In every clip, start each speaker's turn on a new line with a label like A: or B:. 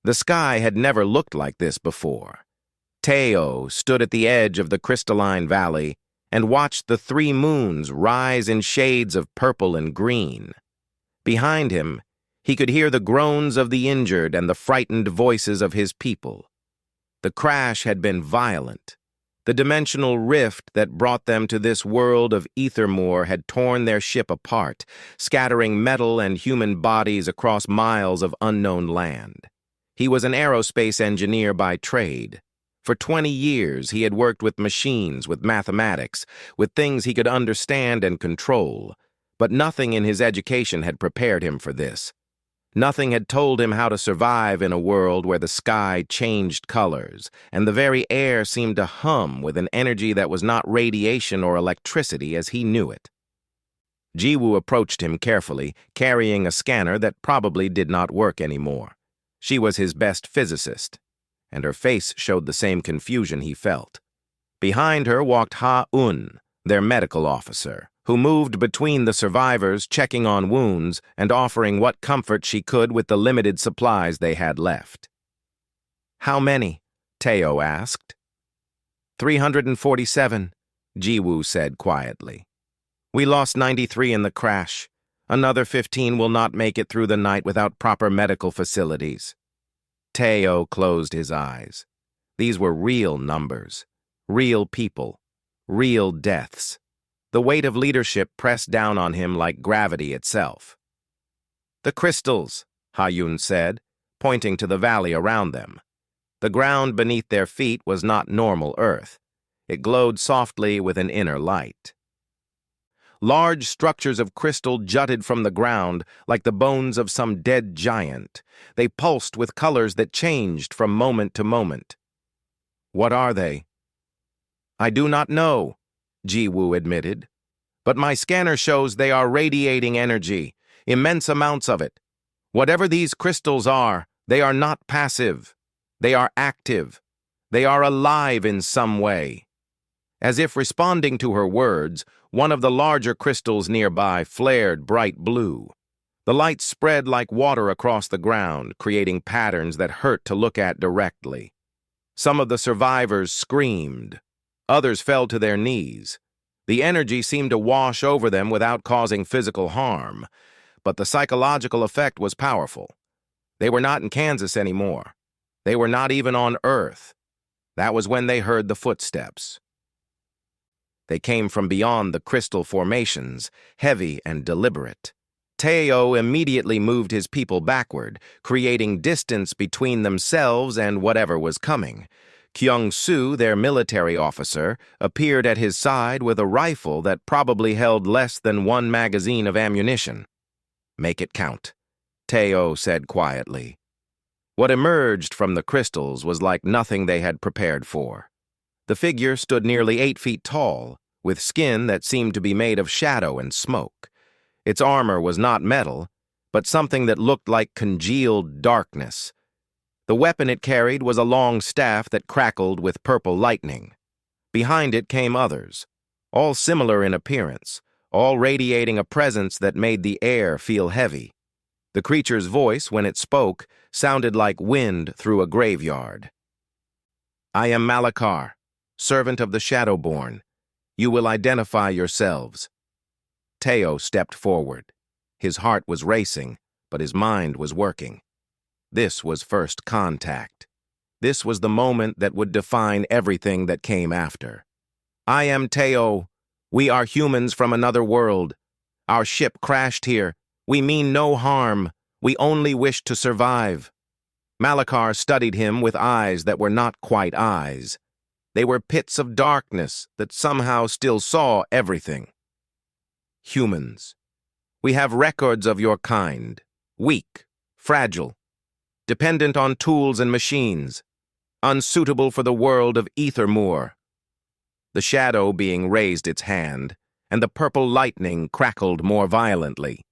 A: The sky had never looked like this before. Teo stood at the edge of the crystalline valley and watched the three moons rise in shades of purple and green. Behind him, he could hear the groans of the injured and the frightened voices of his people. The crash had been violent. The dimensional rift that brought them to this world of Ethermoor had torn their ship apart, scattering metal and human bodies across miles of unknown land. He was an aerospace engineer by trade. For 20 years, he had worked with machines, with mathematics, with things he could understand and control. But nothing in his education had prepared him for this. Nothing had told him how to survive in a world where the sky changed colors, and the very air seemed to hum with an energy that was not radiation or electricity as he knew it. Jiwoo approached him carefully, carrying a scanner that probably did not work anymore. She was his best physicist, and her face showed the same confusion he felt. Behind her walked Ha-un, their medical officer, who moved between the survivors, checking on wounds and offering what comfort she could with the limited supplies they had left. "How many?" Teo asked. 347, Jiwoo said quietly. "We lost 93 in the crash. Another 15 will not make it through the night without proper medical facilities." Teo closed his eyes. These were real numbers, real people, real deaths. The weight of leadership pressed down on him like gravity itself. "The crystals," Ha-un said, pointing to the valley around them. The ground beneath their feet was not normal earth. It glowed softly with an inner light. Large structures of crystal jutted from the ground like the bones of some dead giant. They pulsed with colors that changed from moment to moment. "What are they?" "I do not know," Jiwoo admitted. "But my scanner shows they are radiating energy, immense amounts of it. Whatever these crystals are, they are not passive. They are active. They are alive in some way." As if responding to her words, one of the larger crystals nearby flared bright blue. The light spread like water across the ground, creating patterns that hurt to look at directly. Some of the survivors screamed. Others fell to their knees. The energy seemed to wash over them without causing physical harm, but the psychological effect was powerful. They were not in Kansas anymore. They were not even on Earth. That was when they heard the footsteps. They came from beyond the crystal formations, heavy and deliberate. Teo immediately moved his people backward, creating distance between themselves and whatever was coming. Kyung-soo, their military officer, appeared at his side with a rifle that probably held less than one magazine of ammunition. "Make it count," Teo said quietly. What emerged from the crystals was like nothing they had prepared for. The figure stood nearly 8 feet tall, with skin that seemed to be made of shadow and smoke. Its armor was not metal, but something that looked like congealed darkness. The weapon it carried was a long staff that crackled with purple lightning. Behind it came others, all similar in appearance, all radiating a presence that made the air feel heavy. The creature's voice, when it spoke, sounded like wind through a graveyard. "I am Malakar, servant of the Shadowborn. You will identify yourselves." Teo stepped forward. His heart was racing, but his mind was working. This was first contact. This was the moment that would define everything that came after. "I am Teo. We are humans from another world. Our ship crashed here. We mean no harm. We only wish to survive." Malakar studied him with eyes that were not quite eyes. They were pits of darkness that somehow still saw everything. "Humans. We have records of your kind. Weak, fragile, dependent on tools and machines, unsuitable for the world of Ethermoor." The shadow being raised its hand, and the purple lightning crackled more violently.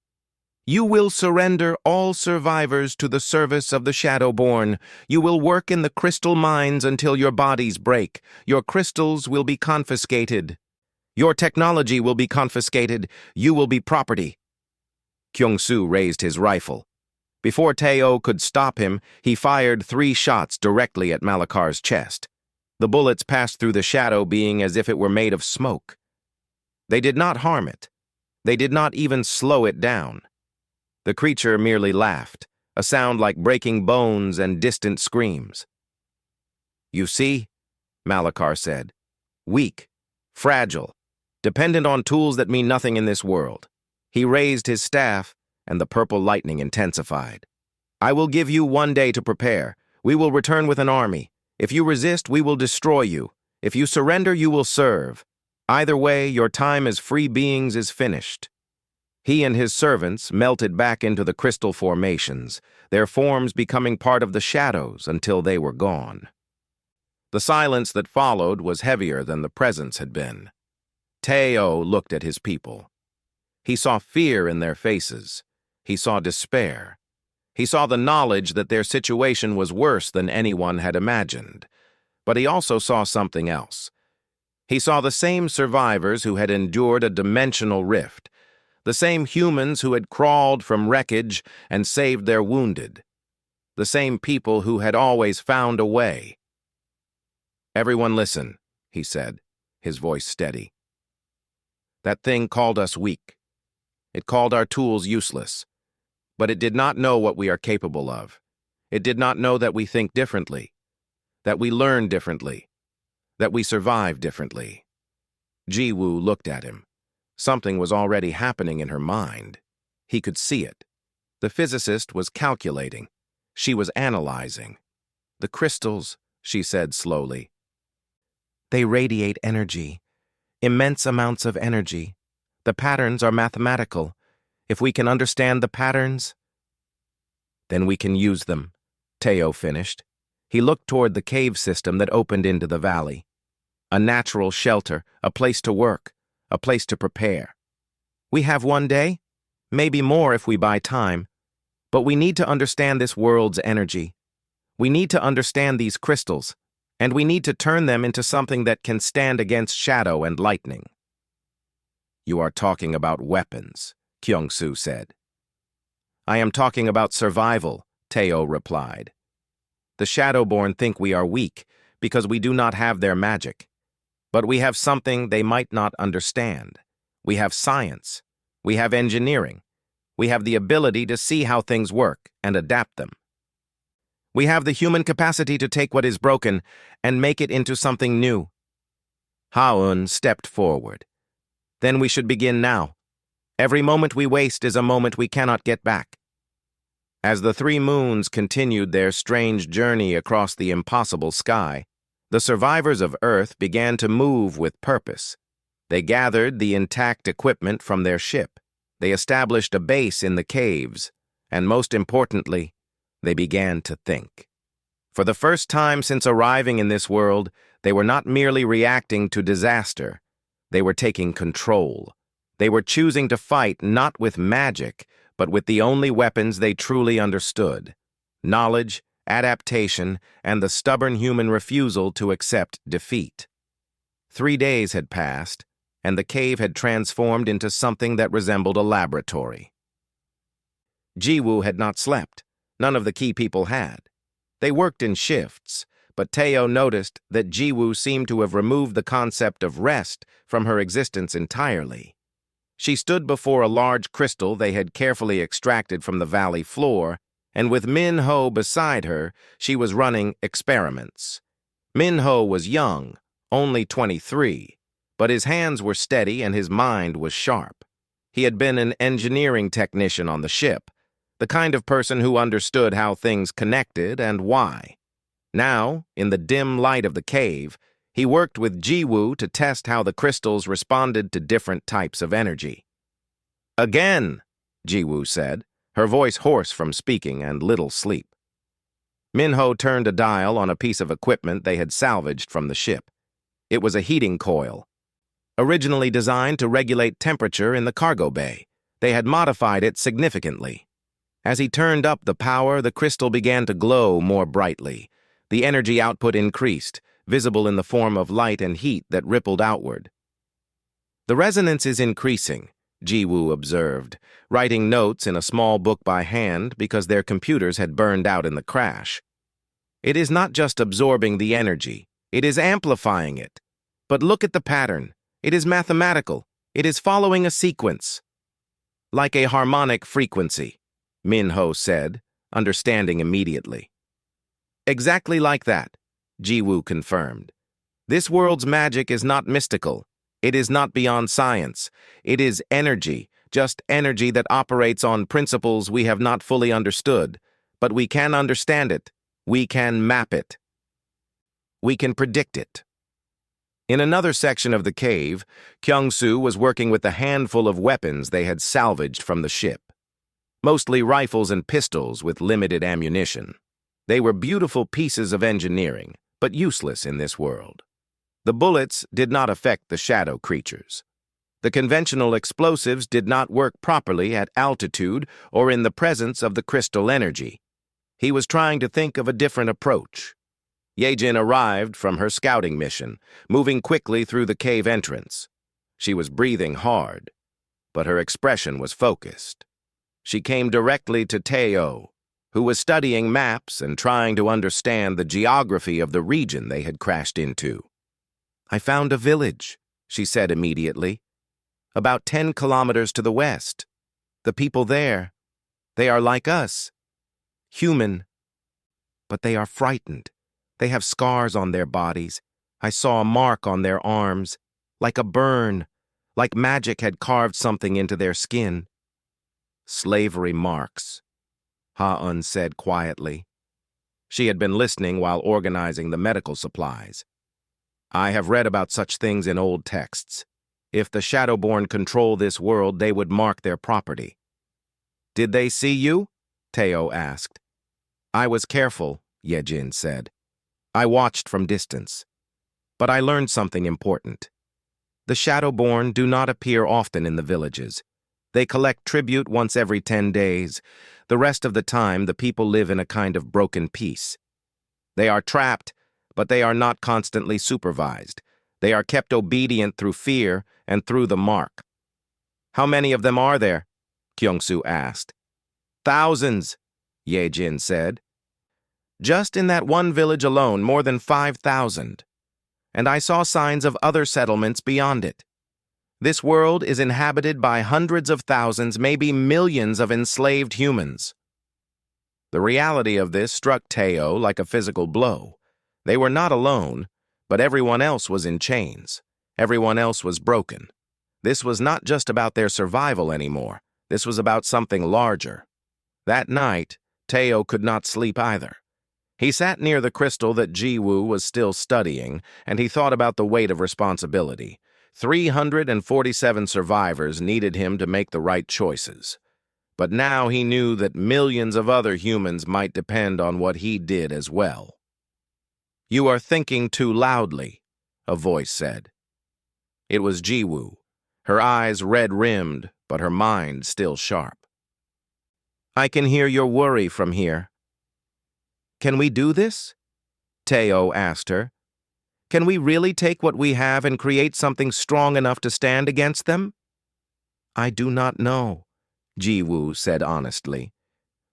A: "You will surrender all survivors to the service of the Shadowborn. You will work in the crystal mines until your bodies break. Your crystals will be confiscated. Your technology will be confiscated. You will be property." Kyung-soo raised his rifle. Before Teo could stop him, he fired 3 shots directly at Malakar's chest. The bullets passed through the shadow being as if it were made of smoke. They did not harm it. They did not even slow it down. The creature merely laughed, a sound like breaking bones and distant screams. "You see," Malakar said. "Weak, fragile, dependent on tools that mean nothing in this world." He raised his staff, and the purple lightning intensified. "I will give you 1 day to prepare. We will return with an army. If you resist, we will destroy you. If you surrender, you will serve. Either way, your time as free beings is finished." He and his servants melted back into the crystal formations, their forms becoming part of the shadows until they were gone. The silence that followed was heavier than the presence had been. Teo looked at his people. He saw fear in their faces. He saw despair. He saw the knowledge that their situation was worse than anyone had imagined. But he also saw something else. He saw the same survivors who had endured a dimensional rift, the same humans who had crawled from wreckage and saved their wounded, the same people who had always found a way. "Everyone listen," he said, his voice steady. "That thing called us weak. It called our tools useless. But it did not know what we are capable of. It did not know that we think differently, that we learn differently, that we survive differently." Jiwoo looked at him. Something was already happening in her mind. He could see it. The physicist was calculating. She was analyzing. "The crystals," she said slowly. "They radiate energy, immense amounts of energy. The patterns are mathematical. If we can understand the patterns, then we can use them," Teo finished. He looked toward the cave system that opened into the valley. A natural shelter, a place to work, a place to prepare. "We have 1 day, maybe more if we buy time, but we need to understand this world's energy. We need to understand these crystals, and we need to turn them into something that can stand against shadow and lightning." "You are talking about weapons," Kyung-soo said. "I am talking about survival," Teo replied. "The Shadowborn think we are weak because we do not have their magic. But we have something they might not understand. We have science. We have engineering. We have the ability to see how things work and adapt them. We have the human capacity to take what is broken and make it into something new." Ha-eun stepped forward. "Then we should begin now. Every moment we waste is a moment we cannot get back." As the 3 moons continued their strange journey across the impossible sky, the survivors of Earth began to move with purpose. They gathered the intact equipment from their ship. They established a base in the caves, and most importantly, they began to think. For the first time since arriving in this world, they were not merely reacting to disaster. They were taking control. They were choosing to fight not with magic, but with the only weapons they truly understood: knowledge, adaptation, and the stubborn human refusal to accept defeat. 3 days had passed, and the cave had transformed into something that resembled a laboratory. Jiwoo had not slept. None of the key people had. They worked in shifts, but Teo noticed that Jiwoo seemed to have removed the concept of rest from her existence entirely. She stood before a large crystal they had carefully extracted from the valley floor, and with Min-ho beside her, she was running experiments. Min-ho was young, only 23, but his hands were steady and his mind was sharp. He had been an engineering technician on the ship, the kind of person who understood how things connected and why. Now, in the dim light of the cave, he worked with Jiwoo to test how the crystals responded to different types of energy. "Again," Jiwoo said, her voice hoarse from speaking and little sleep. Min-ho turned a dial on a piece of equipment they had salvaged from the ship. It was a heating coil. Originally designed to regulate temperature in the cargo bay, they had modified it significantly. As he turned up the power, the crystal began to glow more brightly. The energy output increased, visible in the form of light and heat that rippled outward. "The resonance is increasing," Jiwoo observed, writing notes in a small book by hand because their computers had burned out in the crash. It is not just absorbing the energy, it is amplifying it. But look at the pattern. It is mathematical. It is following a sequence. Like a harmonic frequency, Minho said, understanding immediately. Exactly like that, Jiwoo confirmed. This world's magic is not mystical. It is not beyond science. It is energy, just energy that operates on principles we have not fully understood. But we can understand it. We can map it. We can predict it. In another section of the cave, Kyung-soo was working with a handful of weapons they had salvaged from the ship. Mostly rifles and pistols with limited ammunition. They were beautiful pieces of engineering, but useless in this world. The bullets did not affect the shadow creatures. The conventional explosives did not work properly at altitude or in the presence of the crystal energy. He was trying to think of a different approach. Yejin arrived from her scouting mission, moving quickly through the cave entrance. She was breathing hard, but her expression was focused. She came directly to Teo, who was studying maps and trying to understand the geography of the region they had crashed into. "I found a village," she said immediately. "About 10 kilometers to the west. The people there, they are like us. Human. But they are frightened. They have scars on their bodies. I saw a mark on their arms, like a burn, like magic had carved something into their skin." "Slavery marks," Ha-un said quietly. She had been listening while organizing the medical supplies. "I have read about such things in old texts. If the Shadowborn control this world, they would mark their property." "Did they see you?" Teo asked. "I was careful," Yejin said. "I watched from distance. But I learned something important. The Shadowborn do not appear often in the villages. They collect tribute once every 10 days. The rest of the time, the people live in a kind of broken peace. They are trapped, but they are not constantly supervised. They are kept obedient through fear and through the mark." "How many of them are there?" Kyung-soo asked. "Thousands," Yejin said. "Just in that one village alone, more than 5,000. And I saw signs of other settlements beyond it. This world is inhabited by hundreds of thousands, maybe millions of enslaved humans." The reality of this struck Teo like a physical blow. They were not alone, but everyone else was in chains. Everyone else was broken. This was not just about their survival anymore. This was about something larger. That night, Teo could not sleep either. He sat near the crystal that Jiwoo was still studying, and he thought about the weight of responsibility. 347 survivors needed him to make the right choices. But now he knew that millions of other humans might depend on what he did as well. "You are thinking too loudly," a voice said. It was Jiwoo, her eyes red-rimmed, but her mind still sharp. "I can hear your worry from here." "Can we do this?" Teo asked her. "Can we really take what we have and create something strong enough to stand against them?" "I do not know," Jiwoo said honestly.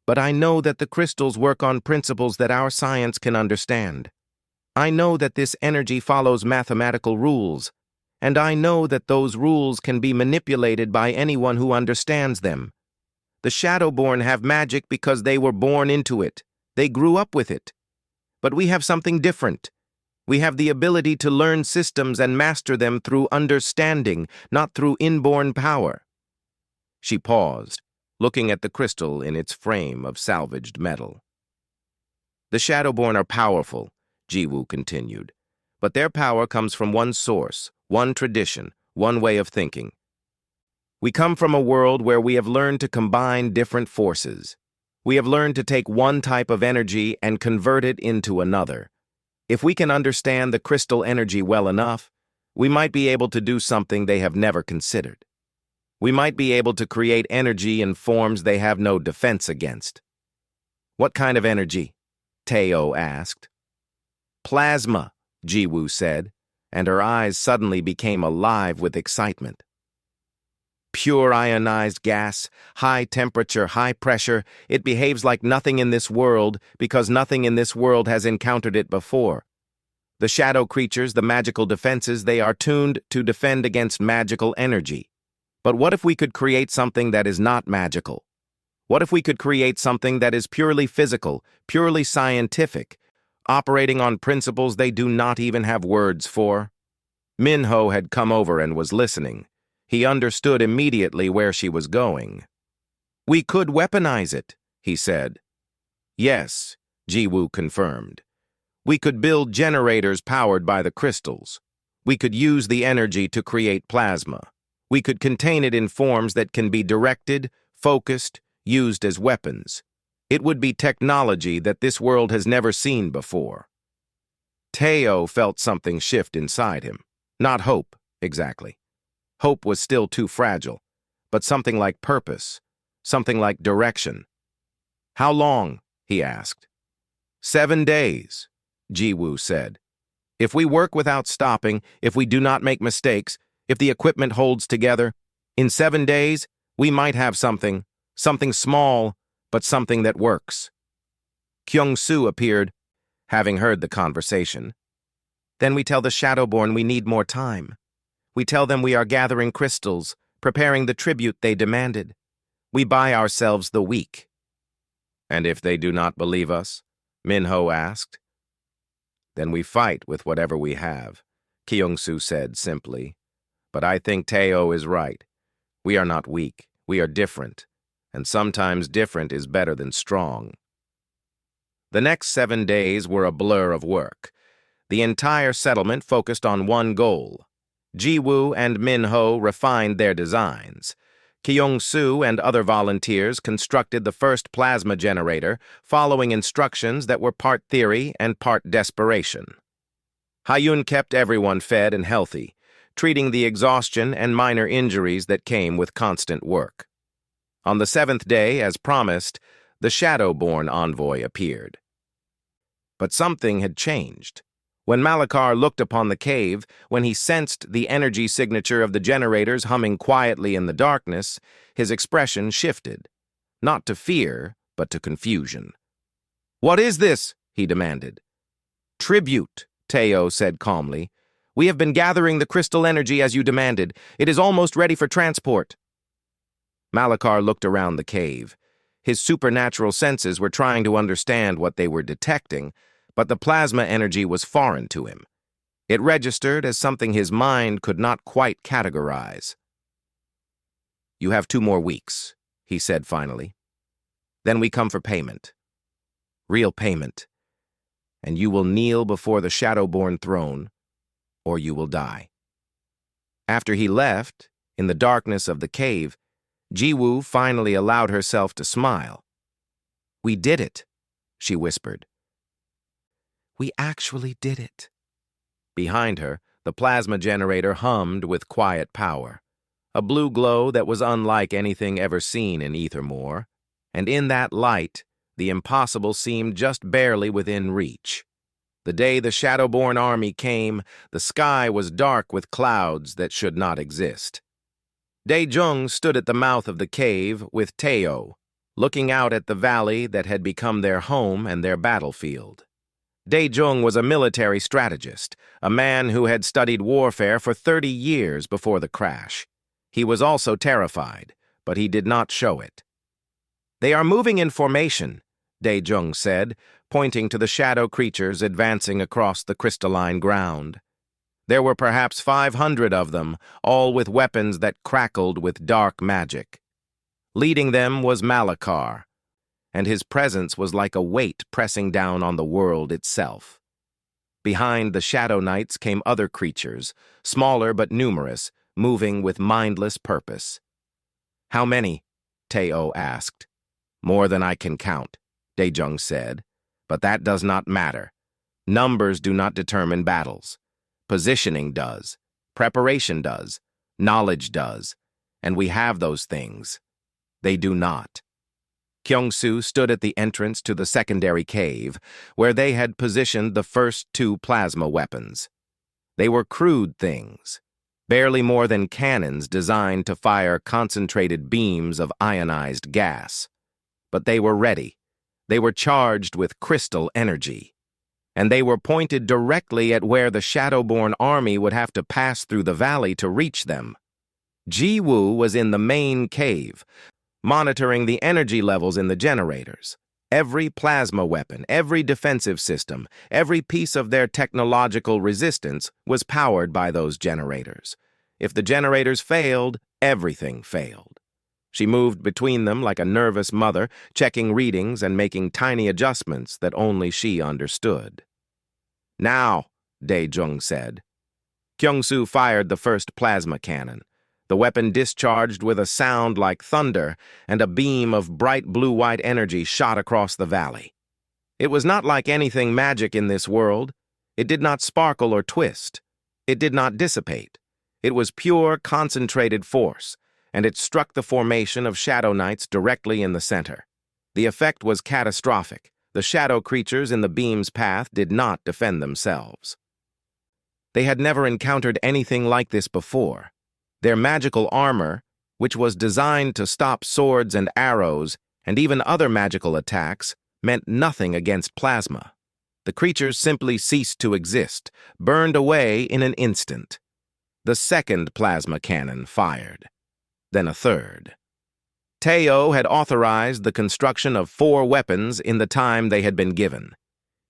A: "But I know that the crystals work on principles that our science can understand. I know that this energy follows mathematical rules, and I know that those rules can be manipulated by anyone who understands them. The Shadowborn have magic because they were born into it. They grew up with it. But we have something different. We have the ability to learn systems and master them through understanding, not through inborn power." She paused, looking at the crystal in its frame of salvaged metal. "The Shadowborn are powerful," Jiwoo continued, "but their power comes from one source, one tradition, one way of thinking. We come from a world where we have learned to combine different forces. We have learned to take one type of energy and convert it into another. If we can understand the crystal energy well enough, we might be able to do something they have never considered. We might be able to create energy in forms they have no defense against." "What kind of energy?" Teo asked. "Plasma," Jiwoo said, and her eyes suddenly became alive with excitement. Pure ionized gas, high temperature, high pressure. It behaves like nothing in this world because nothing in this world has encountered it before. The shadow creatures, the magical defenses, they are tuned to defend against magical energy. But what if we could create something that is not magical? What if we could create something that is purely physical, purely scientific, operating on principles they do not even have words for? Minho had come over and was listening. He understood immediately where she was going. "We could weaponize it," he said. "Yes," Jiwoo confirmed. "We could build generators powered by the crystals. We could use the energy to create plasma. We could contain it in forms that can be directed, focused, used as weapons. It would be technology that this world has never seen before." Teo felt something shift inside him. Not hope, exactly. Hope was still too fragile, but something like purpose, something like direction. "How long?" he asked. 7 days, Jiwoo said. "If we work without stopping, if we do not make mistakes, if the equipment holds together, in 7 days, we might have something small, but something that works." Kyung-soo appeared, having heard the conversation. "Then we tell the Shadowborn we need more time. We tell them we are gathering crystals, preparing the tribute they demanded. We buy ourselves the week." "And if they do not believe us?" Minho asked. "Then we fight with whatever we have," Kyung-soo said simply. "But I think Teo is right. We are not weak. We are different. And sometimes different is better than strong." The next 7 days were a blur of work. The entire settlement focused on one goal. Jiwoo and Minho refined their designs. Kyung-soo and other volunteers constructed the first plasma generator, following instructions that were part theory and part desperation. Hayun kept everyone fed and healthy, treating the exhaustion and minor injuries that came with constant work. On the 7th day, as promised, the Shadowborn envoy appeared. But something had changed. When Malakar looked upon the cave, when he sensed the energy signature of the generators humming quietly in the darkness, his expression shifted. Not to fear, but to confusion. "What is this?" he demanded. "Tribute," Teo said calmly. "We have been gathering the crystal energy as you demanded. It is almost ready for transport." Malakar looked around the cave. His supernatural senses were trying to understand what they were detecting, but the plasma energy was foreign to him. It registered as something his mind could not quite categorize. "You have 2 more weeks," he said finally. "Then we come for payment. Real payment. And you will kneel before the Shadowborn throne, or you will die." After he left, in the darkness of the cave, Jiwoo finally allowed herself to smile. "We did it," she whispered. "We actually did it." Behind her, the plasma generator hummed with quiet power, a blue glow that was unlike anything ever seen in Ethermore, and in that light, the impossible seemed just barely within reach. The day the Shadowborn army came, the sky was dark with clouds that should not exist. Daejung stood at the mouth of the cave with Teo, looking out at the valley that had become their home and their battlefield. Daejung was a military strategist, a man who had studied warfare for 30 years before the crash. He was also terrified, but he did not show it. "They are moving in formation," Daejung said, pointing to the shadow creatures advancing across the crystalline ground. There were perhaps 500 of them, all with weapons that crackled with dark magic. Leading them was Malakar, and his presence was like a weight pressing down on the world itself. Behind the Shadow Knights came other creatures, smaller but numerous, moving with mindless purpose. "How many?" Teo asked. "More than I can count," Daejung said. "But that does not matter. Numbers do not determine battles. Positioning does. Preparation does. Knowledge does. And we have those things. They do not." Kyung-soo stood at the entrance to the secondary cave, where they had positioned the first 2 plasma weapons. They were crude things. barely more than cannons designed to fire concentrated beams of ionized gas. But they were ready. They were charged with crystal energy. And they were pointed directly at where the Shadowborn army would have to pass through the valley to reach them. Ji-Woo was in the main cave, monitoring the energy levels in the generators. Every plasma weapon, every defensive system, every piece of their technological resistance was powered by those generators. If the generators failed, everything failed. She moved between them like a nervous mother, checking readings and making tiny adjustments that only she understood. "Now," Dae-jung said. Kyung-soo fired the first plasma cannon. The weapon discharged with a sound like thunder, and a beam of bright blue-white energy shot across the valley. It was not like anything magic in this world. It did not sparkle or twist. It did not dissipate. It was pure, concentrated force, and it struck the formation of Shadow Knights directly in the center. The effect was catastrophic. The shadow creatures in the beam's path did not defend themselves. They had never encountered anything like this before. Their magical armor, which was designed to stop swords and arrows and even other magical attacks, meant nothing against plasma. The creatures simply ceased to exist, burned away in an instant. The second plasma cannon fired. Then a third. Teo had authorized the construction of 4 weapons in the time they had been given.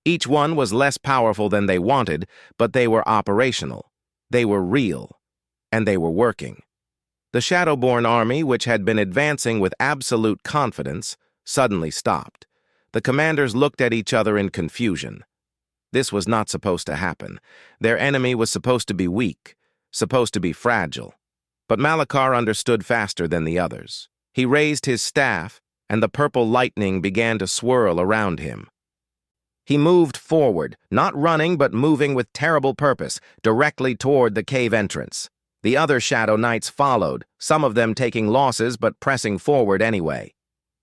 A: Each one was less powerful than they wanted, but they were operational. They were real. And they were working. The Shadowborn army, which had been advancing with absolute confidence, suddenly stopped. The commanders looked at each other in confusion. This was not supposed to happen. Their enemy was supposed to be weak, supposed to be fragile. But Malachar understood faster than the others. He raised his staff, and the purple lightning began to swirl around him. He moved forward, not running but moving with terrible purpose, directly toward the cave entrance. The other Shadow Knights followed, some of them taking losses but pressing forward anyway.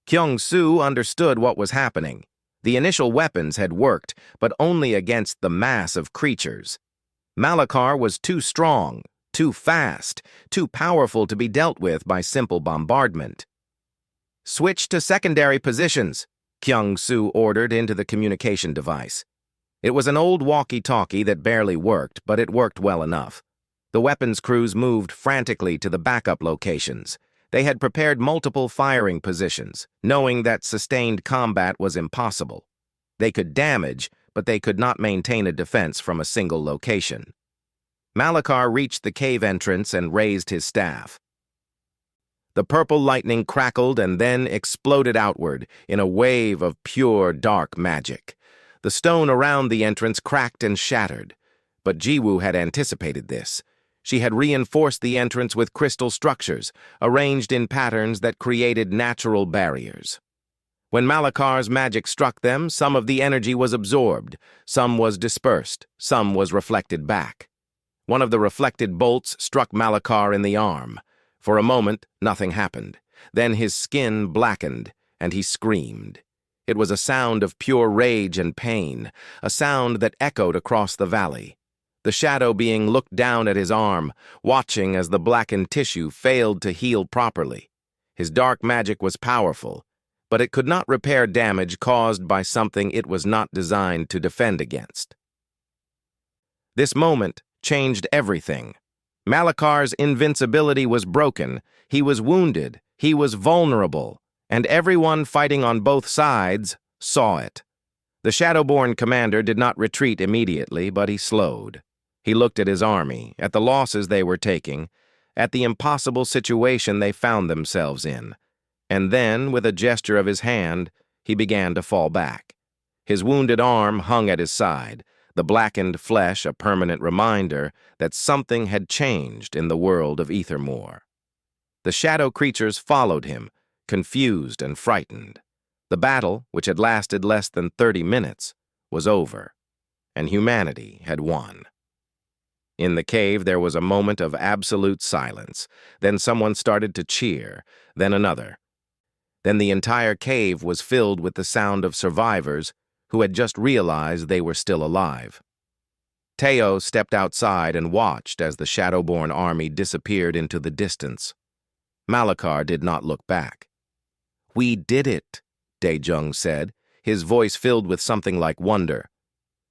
A: Kyung-soo understood what was happening. The initial weapons had worked, but only against the mass of creatures. Malachar was too strong, too fast, too powerful to be dealt with by simple bombardment. "Switch to secondary positions," Kyung-soo ordered into the communication device. It was an old walkie-talkie that barely worked, but it worked well enough. The weapons crews moved frantically to the backup locations. They had prepared multiple firing positions, knowing that sustained combat was impossible. They could damage, but they could not maintain a defense from a single location. Malachar reached the cave entrance and raised his staff. The purple lightning crackled and then exploded outward in a wave of pure dark magic. The stone around the entrance cracked and shattered. But Ji-Woo had anticipated this. She had reinforced the entrance with crystal structures, arranged in patterns that created natural barriers. When Malachar's magic struck them, some of the energy was absorbed, some was dispersed, some was reflected back. One of the reflected bolts struck Malachar in the arm. For a moment, nothing happened. Then his skin blackened, and he screamed. It was a sound of pure rage and pain, a sound that echoed across the valley. The shadow being looked down at his arm, watching as the blackened tissue failed to heal properly. His dark magic was powerful, but it could not repair damage caused by something it was not designed to defend against. This moment changed everything. Malachar's invincibility was broken, he was wounded, he was vulnerable, and everyone fighting on both sides saw it. The Shadowborn commander did not retreat immediately, but he slowed. He looked at his army, at the losses they were taking, at the impossible situation they found themselves in, and then, with a gesture of his hand, he began to fall back. His wounded arm hung at his side, the blackened flesh a permanent reminder that something had changed in the world of Ethermoor. The shadow creatures followed him, confused and frightened. The battle, which had lasted less than 30 minutes, was over, and humanity had won. In the cave, there was a moment of absolute silence. Then someone started to cheer, then another. Then the entire cave was filled with the sound of survivors who had just realized they were still alive. Teo stepped outside and watched as the Shadowborn army disappeared into the distance. Malachar did not look back. "We did it," Daejung said, his voice filled with something like wonder.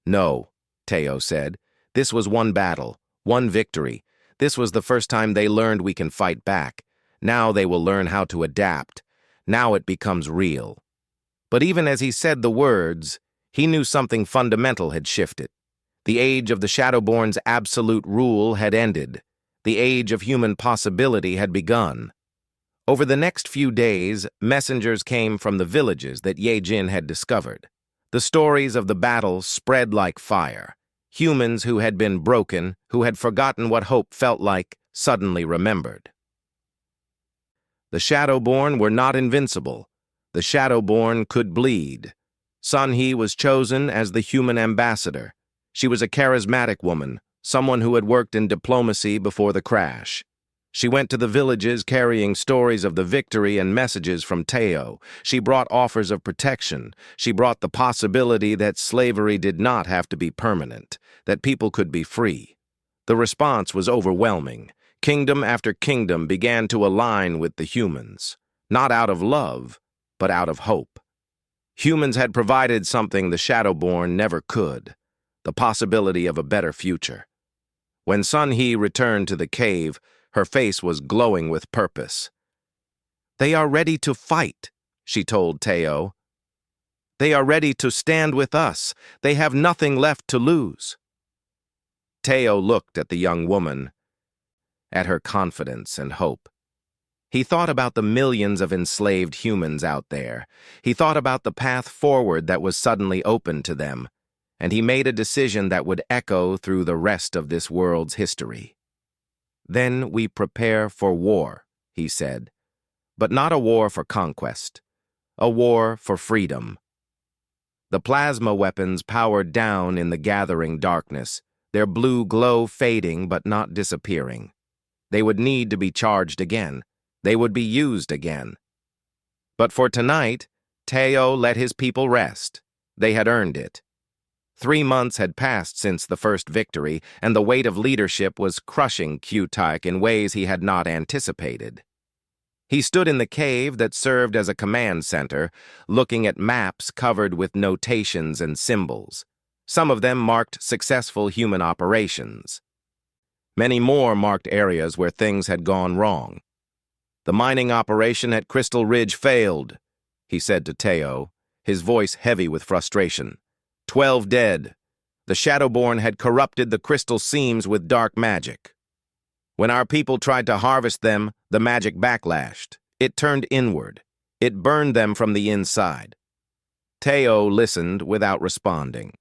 A: "No," Teo said. "This was one battle, one victory. This was the first time they learned we can fight back. Now they will learn how to adapt. Now it becomes real." But even as he said the words, he knew something fundamental had shifted. The age of the Shadowborn's absolute rule had ended. The age of human possibility had begun. Over the next few days, messengers came from the villages that Ye Jin had discovered. The stories of the battle spread like fire. Humans who had been broken, who had forgotten what hope felt like, suddenly remembered. The Shadowborn were not invincible. The Shadowborn could bleed. Sun He was chosen as the human ambassador. She was a charismatic woman, someone who had worked in diplomacy before the crash. She went to the villages carrying stories of the victory and messages from Teo. She brought offers of protection. She brought the possibility that slavery did not have to be permanent, that people could be free. The response was overwhelming. Kingdom after kingdom began to align with the humans, not out of love, but out of hope. Humans had provided something the Shadowborn never could, the possibility of a better future. When Sun He returned to the cave, her face was glowing with purpose. "They are ready to fight," she told Teo. "They are ready to stand with us. They have nothing left to lose." Teo looked at the young woman, at her confidence and hope. He thought about the millions of enslaved humans out there. He thought about the path forward that was suddenly open to them, and he made a decision that would echo through the rest of this world's history. "Then we prepare for war," he said, "but not a war for conquest, a war for freedom." The plasma weapons powered down in the gathering darkness, their blue glow fading but not disappearing. They would need to be charged again. They would be used again. But for tonight, Teo let his people rest. They had earned it. 3 months had passed since the first victory, and the weight of leadership was crushing Q-Tyke in ways he had not anticipated. He stood in the cave that served as a command center, looking at maps covered with notations and symbols. Some of them marked successful human operations. Many more marked areas where things had gone wrong. "The mining operation at Crystal Ridge failed," he said to Teo, his voice heavy with frustration. 12 dead. The Shadowborn had corrupted the crystal seams with dark magic. When our people tried to harvest them, the magic backlashed. It turned inward. It burned them from the inside. Teo listened without responding.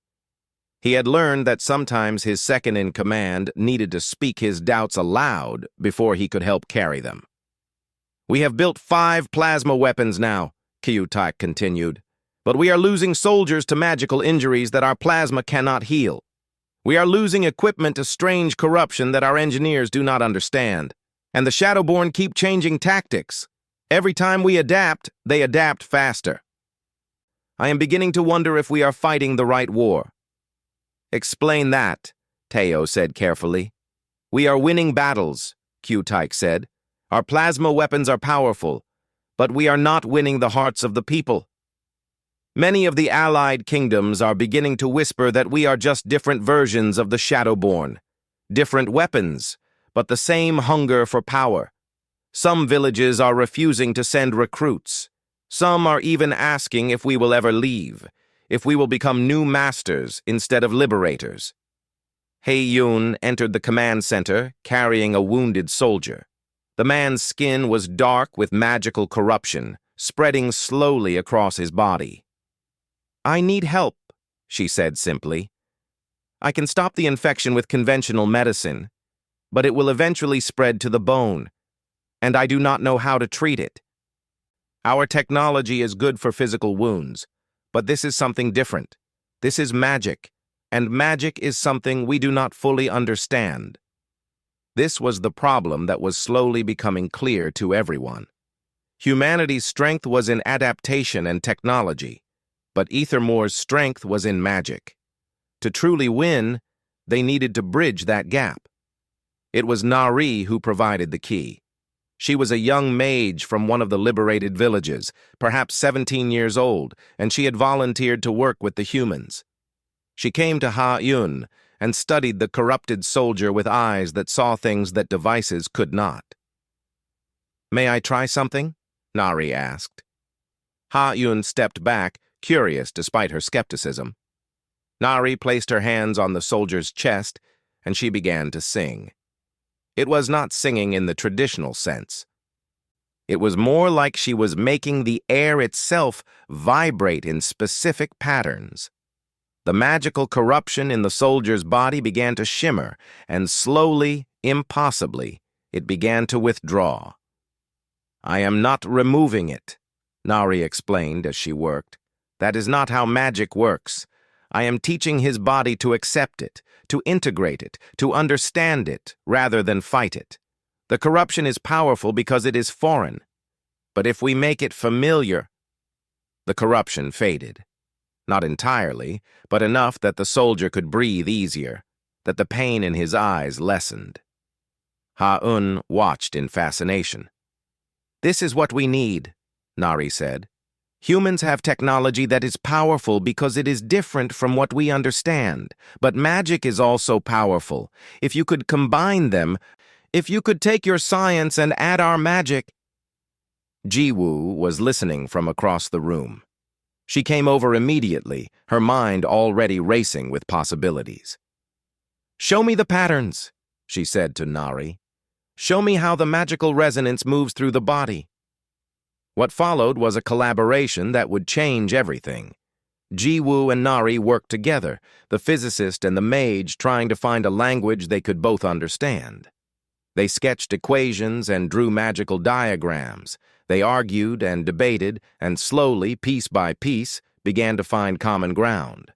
A: He had learned that sometimes his second-in-command needed to speak his doubts aloud before he could help carry them. "We have built 5 plasma weapons now," Q-Tyke continued. "But we are losing soldiers to magical injuries that our plasma cannot heal. We are losing equipment to strange corruption that our engineers do not understand. And the Shadowborn keep changing tactics. Every time we adapt, they adapt faster. I am beginning to wonder if we are fighting the right war." "Explain that," Teo said carefully. "We are winning battles," Q-Tyke said. "Our plasma weapons are powerful, but we are not winning the hearts of the people. Many of the allied kingdoms are beginning to whisper that we are just different versions of the Shadowborn. Different weapons, but the same hunger for power. Some villages are refusing to send recruits. Some are even asking if we will ever leave, if we will become new masters instead of liberators." Hei Yun entered the command center carrying a wounded soldier. The man's skin was dark with magical corruption, spreading slowly across his body. "I need help," she said simply. "I can stop the infection with conventional medicine, but it will eventually spread to the bone, and I do not know how to treat it. Our technology is good for physical wounds, but this is something different. This is magic, and magic is something we do not fully understand." This was the problem that was slowly becoming clear to everyone. Humanity's strength was in adaptation and technology, but Ethermore's strength was in magic. To truly win, They needed to bridge that gap. It was Nari who provided the key. She was a young mage from one of the liberated villages, perhaps 17 years old, and she had volunteered to work with the humans. She came to Ha-Yun and studied the corrupted soldier with eyes that saw things that devices could not. "May I try something?" Nari asked. Ha-Yun stepped back, curious despite her skepticism. Nari placed her hands on the soldier's chest, and she began to sing. It was not singing in the traditional sense. It was more like she was making the air itself vibrate in specific patterns. The magical corruption in the soldier's body began to shimmer, and slowly, impossibly, it began to withdraw. "I am not removing it," Nari explained as she worked. "That is not how magic works. I am teaching his body to accept it, to integrate it, to understand it, rather than fight it. The corruption is powerful because it is foreign. But if we make it familiar..." The corruption faded. Not entirely, but enough that the soldier could breathe easier, that the pain in his eyes lessened. Ha-Un watched in fascination. "This is what we need," Nari said. "Humans have technology that is powerful because it is different from what we understand, but magic is also powerful. If you could combine them, if you could take your science and add our magic..." Jiwoo was listening from across the room. She came over immediately, her mind already racing with possibilities. "Show me the patterns," she said to Nari. "Show me how the magical resonance moves through the body." What followed was a collaboration that would change everything. Jiwoo and Nari worked together, the physicist and the mage trying to find a language they could both understand. They sketched equations and drew magical diagrams. They argued and debated, and slowly, piece by piece, began to find common ground.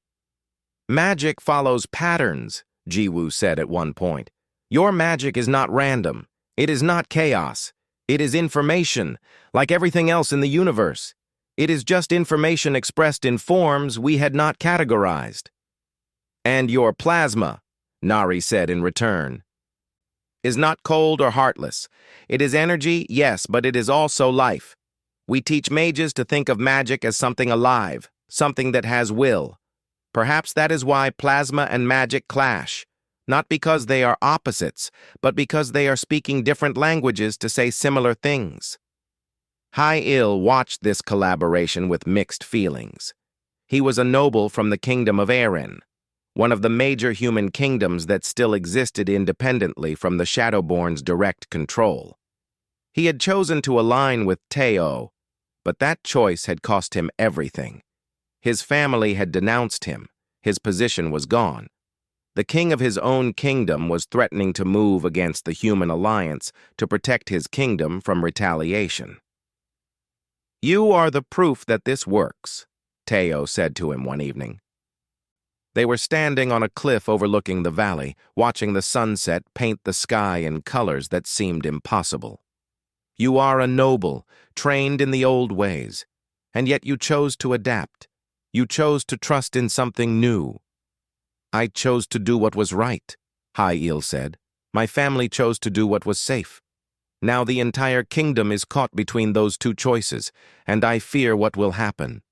A: "Magic follows patterns," Jiwoo said at one point. "Your magic is not random. It is not chaos. It is information, like everything else in the universe. It is just information expressed in forms we had not categorized." "And your plasma," Nari said in return, "is not cold or heartless. It is energy, yes, but it is also life. We teach mages to think of magic as something alive, something that has will. Perhaps that is why plasma and magic clash, not because they are opposites, but because they are speaking different languages to say similar things." Hai-Il watched this collaboration with mixed feelings. He was a noble from the kingdom of Eren, one of the major human kingdoms that still existed independently from the Shadowborn's direct control. He had chosen to align with Teo, but that choice had cost him everything. His family had denounced him. His position was gone. The king of his own kingdom was threatening to move against the human alliance to protect his kingdom from retaliation. "You are the proof that this works," Teo said to him one evening. They were standing on a cliff overlooking the valley, watching the sunset paint the sky in colors that seemed impossible. "You are a noble, trained in the old ways, and yet you chose to adapt. You chose to trust in something new." "I chose to do what was right," Hai-Il said. "My family chose to do what was safe. Now the entire kingdom is caught between those two choices, and I fear what will happen."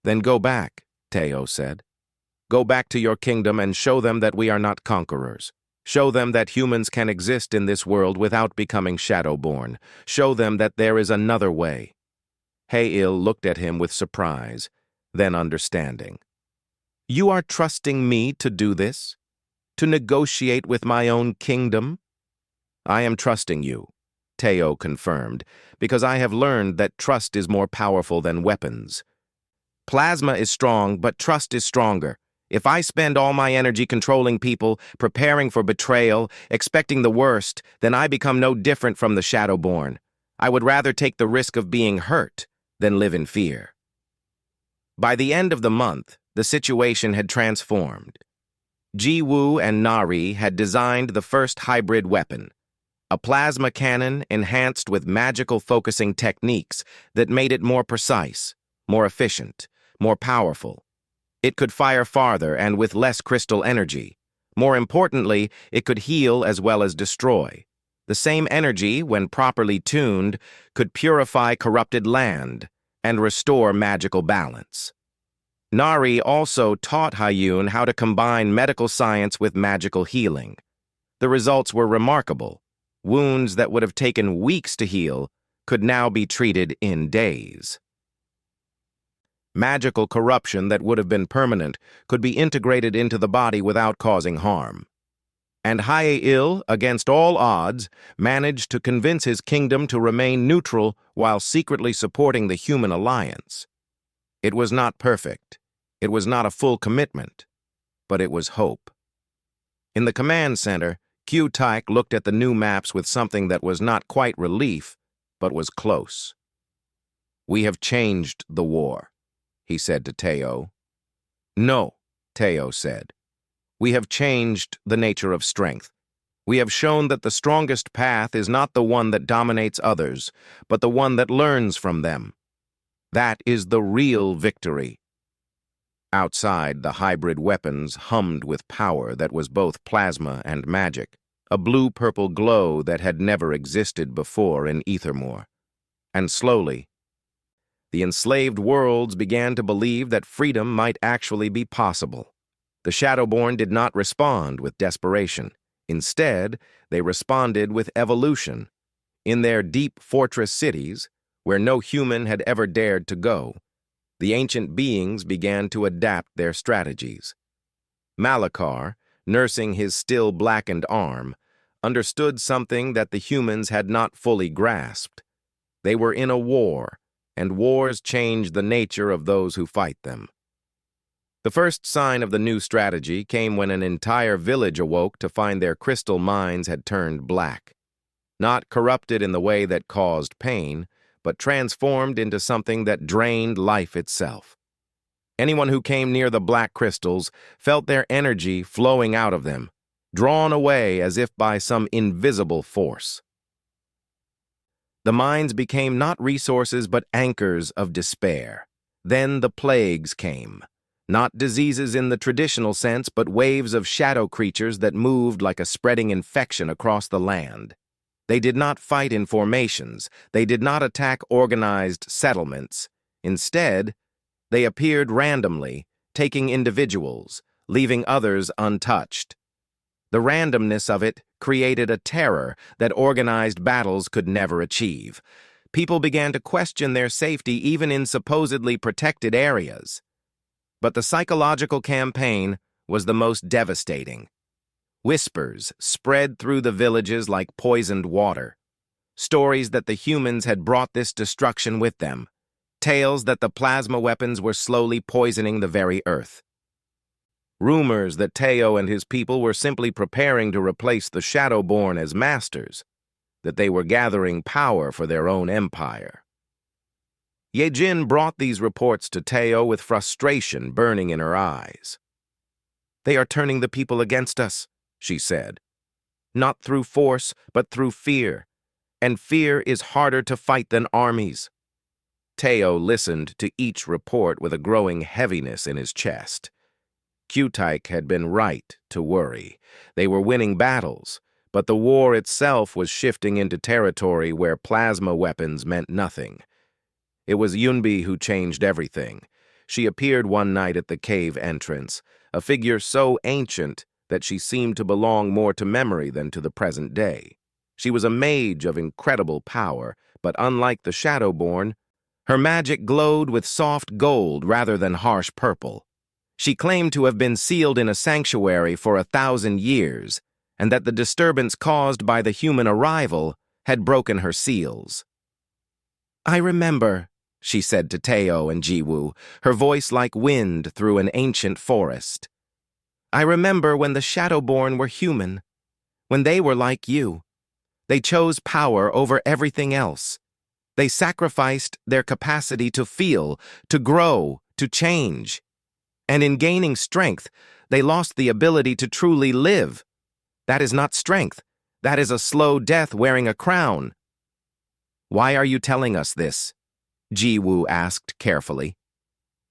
A: "Then go back," Teo said. "Go back to your kingdom and show them that we are not conquerors. Show them that humans can exist in this world without becoming Shadowborn. Show them that there is another way." Hai-Il looked at him with surprise, then understanding. "You are trusting me to do this? To negotiate with my own kingdom?" "I am trusting you," Teo confirmed, "because I have learned that trust is more powerful than weapons. Plasma is strong, but trust is stronger. If I spend all my energy controlling people, preparing for betrayal, expecting the worst, then I become no different from the Shadowborn. I would rather take the risk of being hurt than live in fear." By the end of the month, the situation had transformed. Jiwoo and Nari had designed the first hybrid weapon, a plasma cannon enhanced with magical focusing techniques that made it more precise, more efficient, more powerful. It could fire farther and with less crystal energy, More importantly, it could heal as well as destroy. The same energy, when properly tuned, could purify corrupted land and restore magical balance. Nari also taught Hayun how to combine medical science with magical healing. The results were remarkable. Wounds that would have taken weeks to heal could now be treated in days. Magical corruption that would have been permanent could be integrated into the body without causing harm. And Hae-il, against all odds, managed to convince his kingdom to remain neutral while secretly supporting the human alliance. It was not perfect. It was not a full commitment, but it was hope. In the command center, Q-Tyke looked at the new maps with something that was not quite relief, but was close. "We have changed the war," he said to Teo. "No," Teo said. "We have changed the nature of strength. We have shown that the strongest path is not the one that dominates others, but the one that learns from them. That is the real victory." Outside, the hybrid weapons hummed with power that was both plasma and magic, a blue-purple glow that had never existed before in Ethermore. And slowly, the enslaved worlds began to believe that freedom might actually be possible. The Shadowborn did not respond with desperation. Instead, they responded with evolution. In their deep fortress cities, where no human had ever dared to go, the ancient beings began to adapt their strategies. Malachar, nursing his still blackened arm, understood something that the humans had not fully grasped. They were in a war, and wars change the nature of those who fight them. The first sign of the new strategy came when an entire village awoke to find their crystal mines had turned black. Not corrupted in the way that caused pain, but transformed into something that drained life itself. Anyone who came near the black crystals felt their energy flowing out of them, drawn away as if by some invisible force. The mines became not resources but anchors of despair. Then the plagues came. Not diseases in the traditional sense, but waves of shadow creatures that moved like a spreading infection across the land. They did not fight in formations. They did not attack organized settlements. Instead, they appeared randomly, taking individuals, leaving others untouched. The randomness of it created a terror that organized battles could never achieve. People began to question their safety even in supposedly protected areas. But the psychological campaign was the most devastating. Whispers spread through the villages like poisoned water. Stories that the humans had brought this destruction with them. Tales that the plasma weapons were slowly poisoning the very earth. Rumors that Teo and his people were simply preparing to replace the Shadowborn as masters, that they were gathering power for their own empire. Yejin brought these reports to Teo with frustration burning in her eyes. "They are turning the people against us," she said. "Not through force, but through fear. And fear is harder to fight than armies." Teo listened to each report with a growing heaviness in his chest. Q-Tyke had been right to worry. They were winning battles, but the war itself was shifting into territory where plasma weapons meant nothing. It was Yunbi who changed everything. She appeared one night at the cave entrance, a figure so ancient that she seemed to belong more to memory than to the present day. She was a mage of incredible power, but unlike the Shadowborn, her magic glowed with soft gold rather than harsh purple. She claimed to have been sealed in a sanctuary for 1,000 years, and that the disturbance caused by the human arrival had broken her seals. "I remember," she said to Teo and Jiwoo, her voice like wind through an ancient forest. "I remember when the Shadowborn were human, when they were like you. They chose power over everything else. They sacrificed their capacity to feel, to grow, to change. And in gaining strength, they lost the ability to truly live. That is not strength. That is a slow death wearing a crown." "Why are you telling us this?" Jiwoo asked carefully.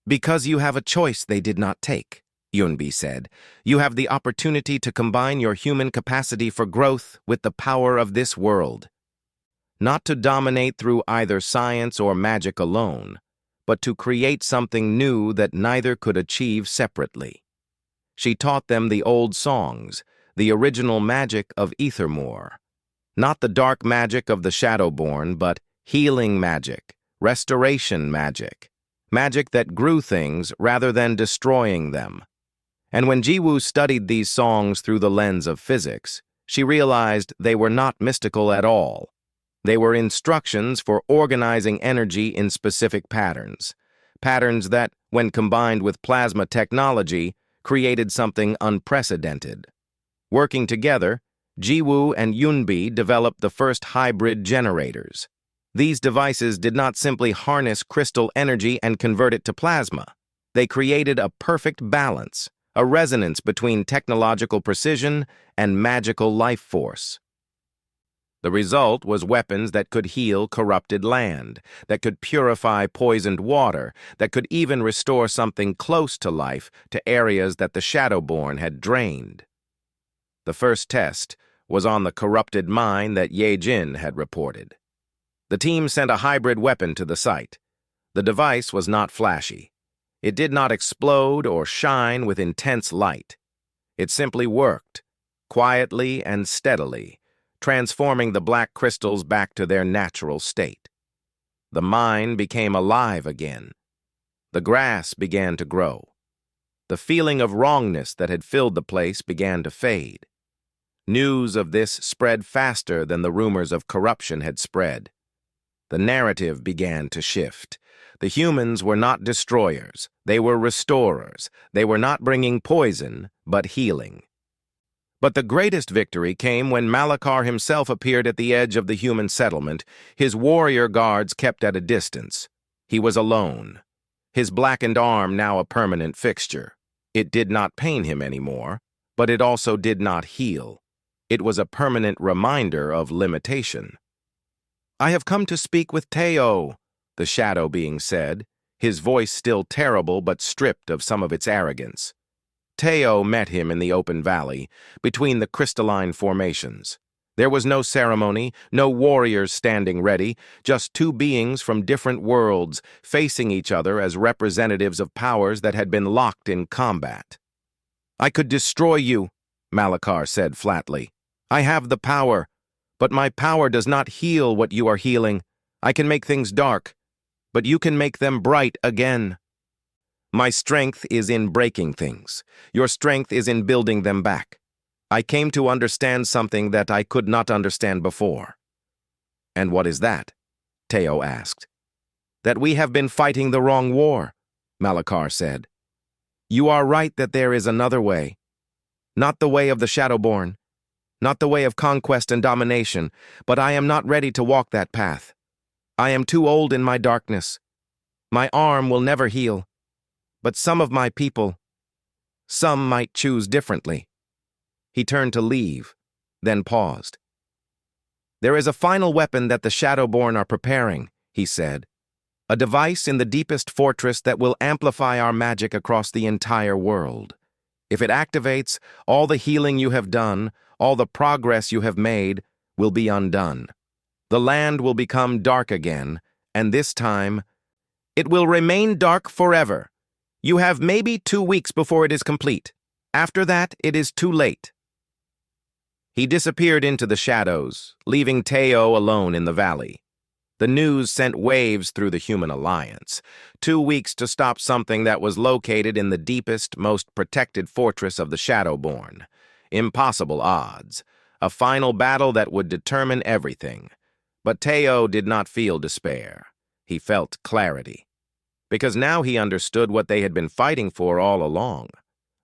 A: "Because you have a choice they did not take. Yunbi said. You have the opportunity to combine your human capacity for growth with the power of this world. Not to dominate through either science or magic alone, but to create something new that neither could achieve separately. She taught them the old songs, the original magic of Ethermore. Not the dark magic of the Shadowborn, but healing magic, restoration magic, magic that grew things rather than destroying them. And when Jiwoo studied these songs through the lens of physics, she realized they were not mystical at all. They were instructions for organizing energy in specific patterns, patterns that, when combined with plasma technology, created something unprecedented. Working together, Jiwoo and Yunbi developed the first hybrid generators. These devices did not simply harness crystal energy and convert it to plasma. They created a perfect balance, a resonance between technological precision and magical life force. The result was weapons that could heal corrupted land, that could purify poisoned water, that could even restore something close to life to areas that the Shadowborn had drained. The first test was on the corrupted mine that Ye Jin had reported. The team sent a hybrid weapon to the site. The device was not flashy. It did not explode or shine with intense light. It simply worked, quietly and steadily, transforming the black crystals back to their natural state. The mine became alive again. The grass began to grow. The feeling of wrongness that had filled the place began to fade. News of this spread faster than the rumors of corruption had spread. The narrative began to shift. The humans were not destroyers. They were restorers. They were not bringing poison, but healing. But the greatest victory came when Malachar himself appeared at the edge of the human settlement, his warrior guards kept at a distance. He was alone, his blackened arm now a permanent fixture. It did not pain him anymore, but it also did not heal. It was a permanent reminder of limitation. "I have come to speak with Teo," the shadow being said, his voice still terrible but stripped of some of its arrogance. Teo met him in the open valley, between the crystalline formations. There was no ceremony, no warriors standing ready, just two beings from different worlds facing each other as representatives of powers that had been locked in combat. "I could destroy you," Malachar said flatly. "I have the power, but my power does not heal what you are healing. I can make things dark, but you can make them bright again. My strength is in breaking things. Your strength is in building them back. I came to understand something that I could not understand before." "And what is that?" Teo asked. "That we have been fighting the wrong war," Malachar said. "You are right that there is another way. Not the way of the Shadowborn, not the way of conquest and domination, but I am not ready to walk that path. I am too old in my darkness. My arm will never heal. But some of my people, some might choose differently." He turned to leave, then paused. "There is a final weapon that the Shadowborn are preparing," he said. "A device in the deepest fortress that will amplify our magic across the entire world. If it activates, all the healing you have done, all the progress you have made, will be undone. The land will become dark again, and this time, it will remain dark forever. You have maybe 2 weeks before it is complete. After that, it is too late." He disappeared into the shadows, leaving Teo alone in the valley. The news sent waves through the human alliance. 2 weeks to stop something that was located in the deepest, most protected fortress of the Shadowborn. Impossible odds. A final battle that would determine everything. But Teo did not feel despair. He felt clarity. Because now he understood what they had been fighting for all along.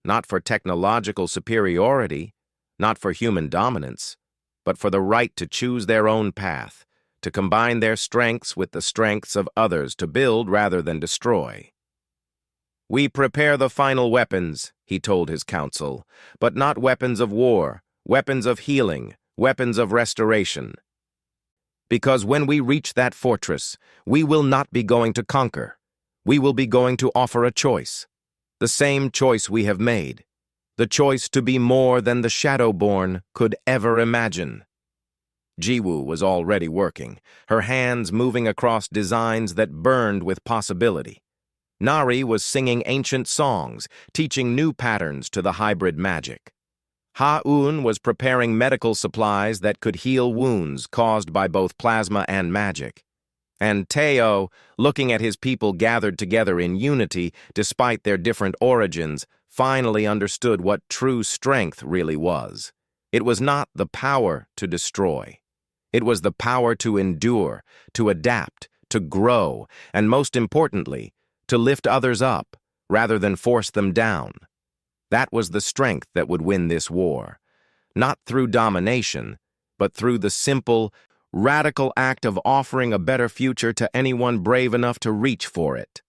A: Not for technological superiority, not for human dominance, but for the right to choose their own path, to combine their strengths with the strengths of others to build rather than destroy. "We prepare the final weapons," he told his council, "but not weapons of war, weapons of healing, weapons of restoration. Because when we reach that fortress, we will not be going to conquer. We will be going to offer a choice. The same choice we have made. The choice to be more than the Shadowborn could ever imagine. Jiwoo was already working, her hands moving across designs that burned with possibility. Nari was singing ancient songs, teaching new patterns to the hybrid magic. Ha-Un was preparing medical supplies that could heal wounds caused by both plasma and magic. And Teo, looking at his people gathered together in unity despite their different origins, finally understood what true strength really was. It was not the power to destroy. It was the power to endure, to adapt, to grow, and most importantly, to lift others up rather than force them down. That was the strength that would win this war. Not through domination, but through the simple, radical act of offering a better future to anyone brave enough to reach for it.